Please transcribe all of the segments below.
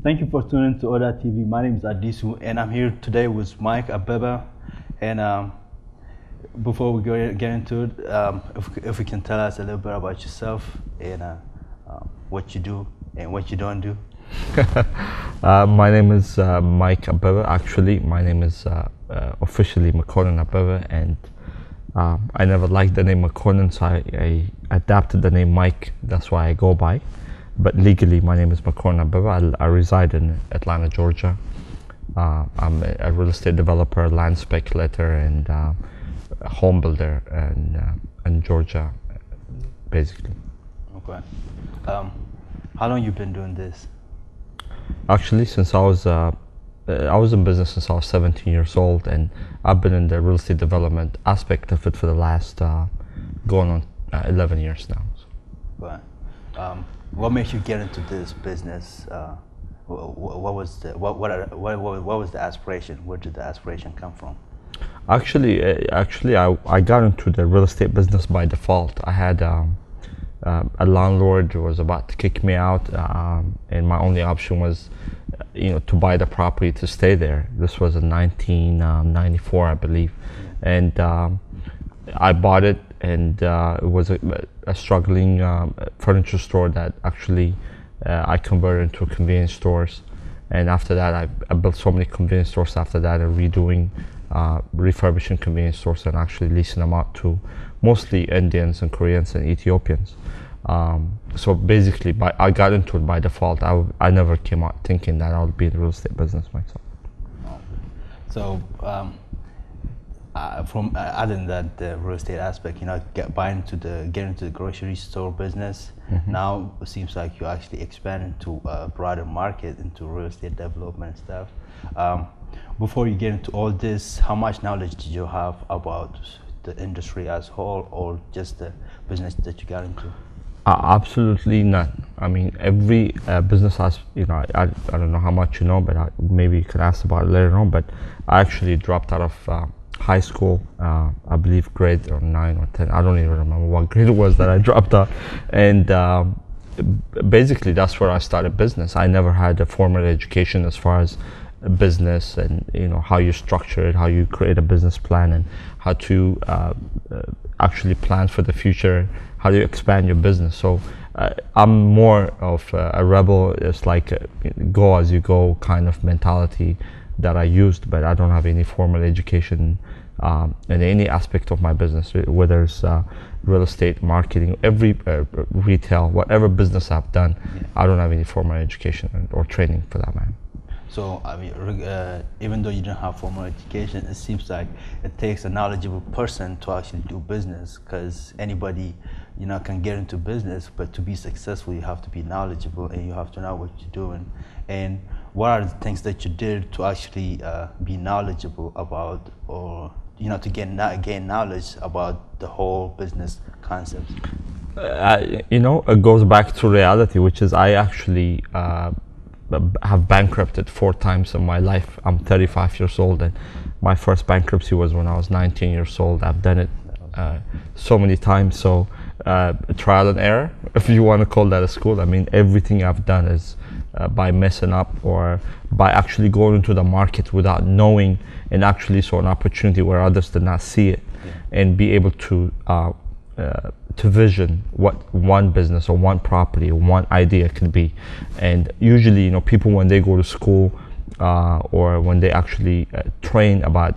Thank you for tuning to Oda TV. My name is Adisu, and I'm here today with Mike Abeba. And before we get into it, if you can tell us a little bit about yourself and what you do and what you don't do. My name is Mike Abeba. Actually, my name is officially McConan Abeba, and I never liked the name McConan, so I adapted the name Mike. That's why I go by. But legally, my name is McConan Abeba. I reside in Atlanta, Georgia. I'm a real estate developer, land speculator, and a home builder in Georgia, basically. Okay. How long you been doing this? Actually, since I was in business since I was 17 years old, and I've been in the real estate development aspect of it for the last going on 11 years now. Right. What made you get into this business? What was the aspiration? Where did the aspiration come from? Actually, I got into the real estate business by default. I had a landlord who was about to kick me out, and my only option was, to buy the property to stay there. This was in 1994, I believe, and I bought it, and it was a struggling furniture store that actually I converted into convenience stores. And after that, I built so many convenience stores after that, and refurbishing convenience stores and actually leasing them out to mostly Indians and Koreans and Ethiopians. So basically, I got into it by default. I never came out thinking that I would be in the real estate business myself. So, from other than that, the real estate aspect, get into the grocery store business. Mm-hmm. Now it seems like you actually expand into a broader market, into real estate development stuff. Before you get into all this, how much knowledge did you have about the industry as a whole, or just the business that you got into? Absolutely none. I mean, every business has, I don't know how much you know, but maybe you can ask about it later on. But I actually dropped out of high school, I believe grade 9 or 10. I don't even remember what grade it was that I dropped out. And basically, that's where I started business. I never had a formal education as far as business and how you structure it, how you create a business plan, and how to actually plan for the future, how do you expand your business. So I'm more of a rebel. It's like a go as you go kind of mentality that I used, but I don't have any formal education in any aspect of my business, whether it's real estate, marketing, every retail, whatever business I've done. Yeah. I don't have any formal education or training for that matter. So, I mean, even though you don't have formal education, it seems like it takes a knowledgeable person to actually do business, because anybody, can get into business, but to be successful, you have to be knowledgeable and you have to know what you're doing. And what are the things that you did to actually be knowledgeable about, or, to gain knowledge about the whole business concept? It goes back to reality, which is I actually have bankrupted 4 times in my life. I'm 35 years old, and my first bankruptcy was when I was 19 years old. I've done it so many times. So trial and error, if you want to call that a school. I mean, everything I've done is by messing up or by actually going into the market without knowing, and actually saw an opportunity where others did not see it. Yeah. And be able to vision what one business or one property or one idea could be. And usually, people, when they go to school or when they actually train about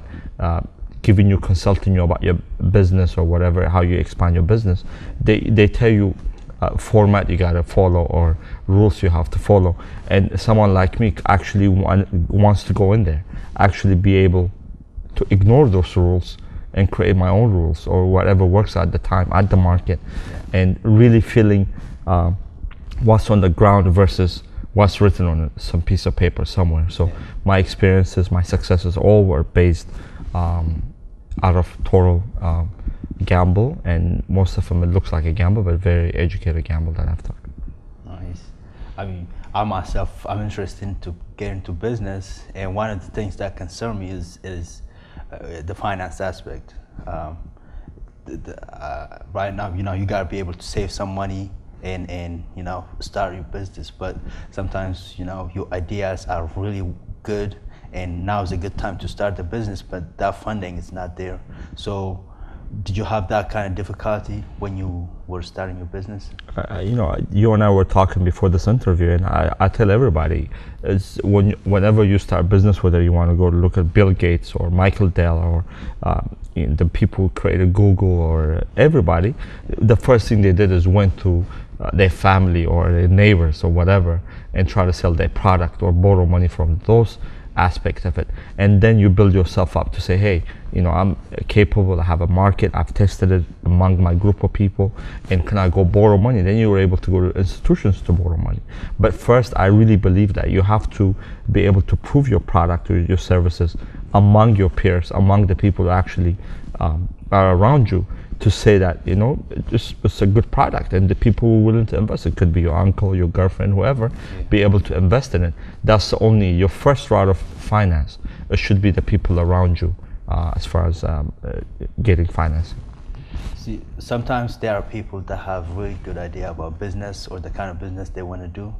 consulting you about your business or whatever, how you expand your business, they tell you format you gotta follow or rules you have to follow. And someone like me actually wants to go in there, actually be able to ignore those rules and create my own rules or whatever works at the time, at the market. Yeah. And really feeling what's on the ground versus what's written on some piece of paper somewhere. So yeah. My experiences, my successes, all were based out of total gamble, and most of them, it looks like a gamble, but very educated gamble that I've taken. Nice. I mean, I myself, I'm interested to get into business, and one of the things that concern me is the finance aspect. Right now, you gotta be able to save some money and you know, start your business. But sometimes, you know, your ideas are really good, and now is a good time to start the business, but that funding is not there. So did you have that kind of difficulty when you were starting your business? You know, you and I were talking before this interview, and I tell everybody, whenever you start business, whether you want to go look at Bill Gates or Michael Dell or you know, the people who created Google or everybody, the first thing they did is went to their family or their neighbors or whatever and try to sell their product or borrow money from those aspect of it, and then you build yourself up to say, hey, you know, I'm capable, I have a market, I've tested it among my group of people, and can I go borrow money? Then you were able to go to institutions to borrow money. But first, I really believe that you have to be able to prove your product or your services among your peers, among the people who actually are around you, to say that, you know, it's a good product, and the people who are willing to invest, it could be your uncle, your girlfriend, whoever, be able to invest in it. That's only your first route of finance. It should be the people around you as far as getting financing. See, sometimes there are people that have really good idea about business or the kind of business they want to do,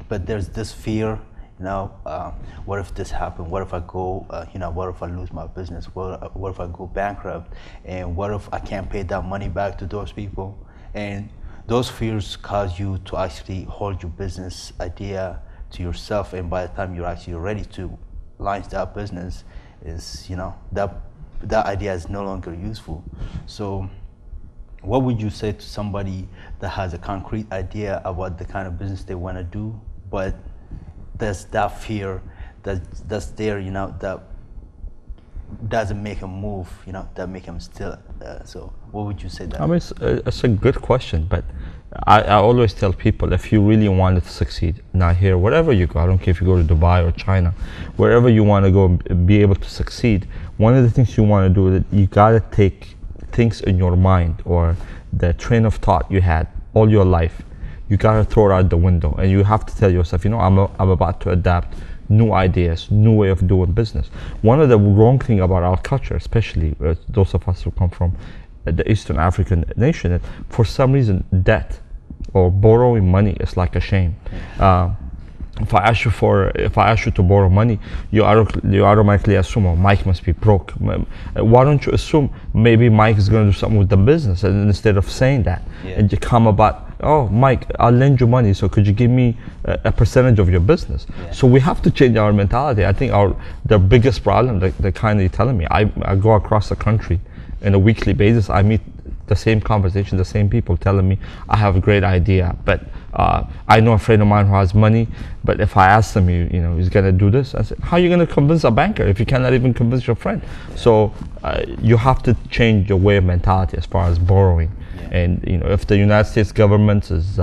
but there's this fear, you know, what if this happens? What if I go, you know, what if I lose my business? What if I go bankrupt? And what if I can't pay that money back to those people? And those fears cause you to actually hold your business idea to yourself. And by the time you're actually ready to launch that business, is, you know, that idea is no longer useful. So what would you say to somebody that has a concrete idea about the kind of business they want to do, but there's that fear that's there, you know, that doesn't make him move, you know, that make him still. So what would you say that? I mean, it's a good question, but I always tell people, if you really wanted to succeed, now here, wherever you go, I don't care if you go to Dubai or China, wherever you want to go and be able to succeed, one of the things you want to do is that you got to take things in your mind or the train of thought you had all your life, you got to throw it out the window, and you have to tell yourself, you know, I'm about to adapt new ideas, new way of doing business. One of the wrong thing about our culture, especially those of us who come from the Eastern African nation, that for some reason debt or borrowing money is like a shame. If I ask you to borrow money, you automatically assume, oh, Mike must be broke. Why don't you assume maybe Mike is going to do something with the business, and instead of saying that, and you come about, oh, Mike, I'll lend you money, so could you give me a percentage of your business? So we have to change our mentality. I think the biggest problem, the kind you're telling me, I go across the country on a weekly basis, I meet the same conversation, the same people telling me, I have a great idea, but I know a friend of mine who has money, but if I ask them, you know, he's gonna do this, I said, how are you gonna convince a banker if you cannot even convince your friend? So you have to change your way of mentality as far as borrowing. And you know, if the United States government is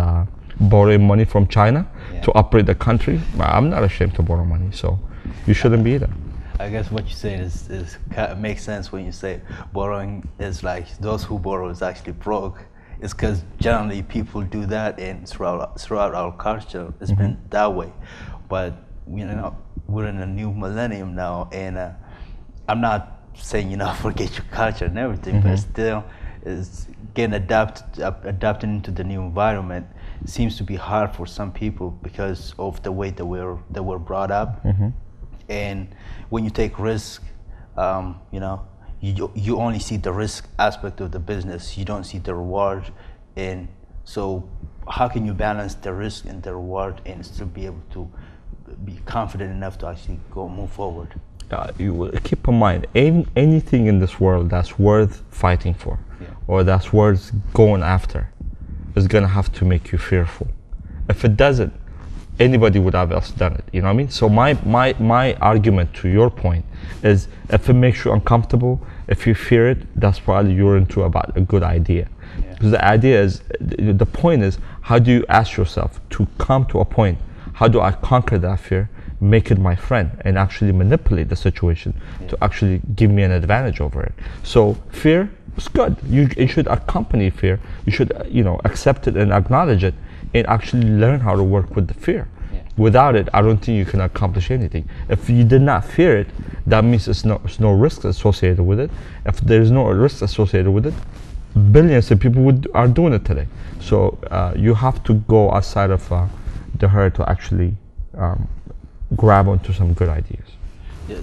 borrowing money from China to operate the country, I'm not ashamed to borrow money, so you shouldn't be either. I guess what you're saying is makes sense when you say borrowing is like those who borrow is actually broke. It's because generally people do that, and throughout our culture, it's been that way. But you know, we're in a new millennium now, and I'm not saying, you know, forget your culture and everything, but still, is getting adapting into the new environment seems to be hard for some people because of the way that we're brought up. And when you take risk, you know, you only see the risk aspect of the business. You don't see the reward. And so how can you balance the risk and the reward and still be able to be confident enough to actually move forward? You keep in mind, anything in this world that's worth fighting for or that's worth going after is going to have to make you fearful. If it doesn't, anybody would have else done it, you know what I mean? So my argument to your point is, if it makes you uncomfortable, if you fear it, that's probably you're into about a good idea. Because the idea is, the point is, how do you ask yourself to come to a point, how do I conquer that fear, make it my friend, and actually manipulate the situation to actually give me an advantage over it? So fear is good. It should accompany fear. You should, you know, accept it and acknowledge it, and actually learn how to work with the fear. Without it, I don't think you can accomplish anything. If you did not fear it, that means there's no risk associated with it. If there's no risk associated with it, billions of people are doing it today. So you have to go outside of the herd to actually grab onto some good ideas. Yeah,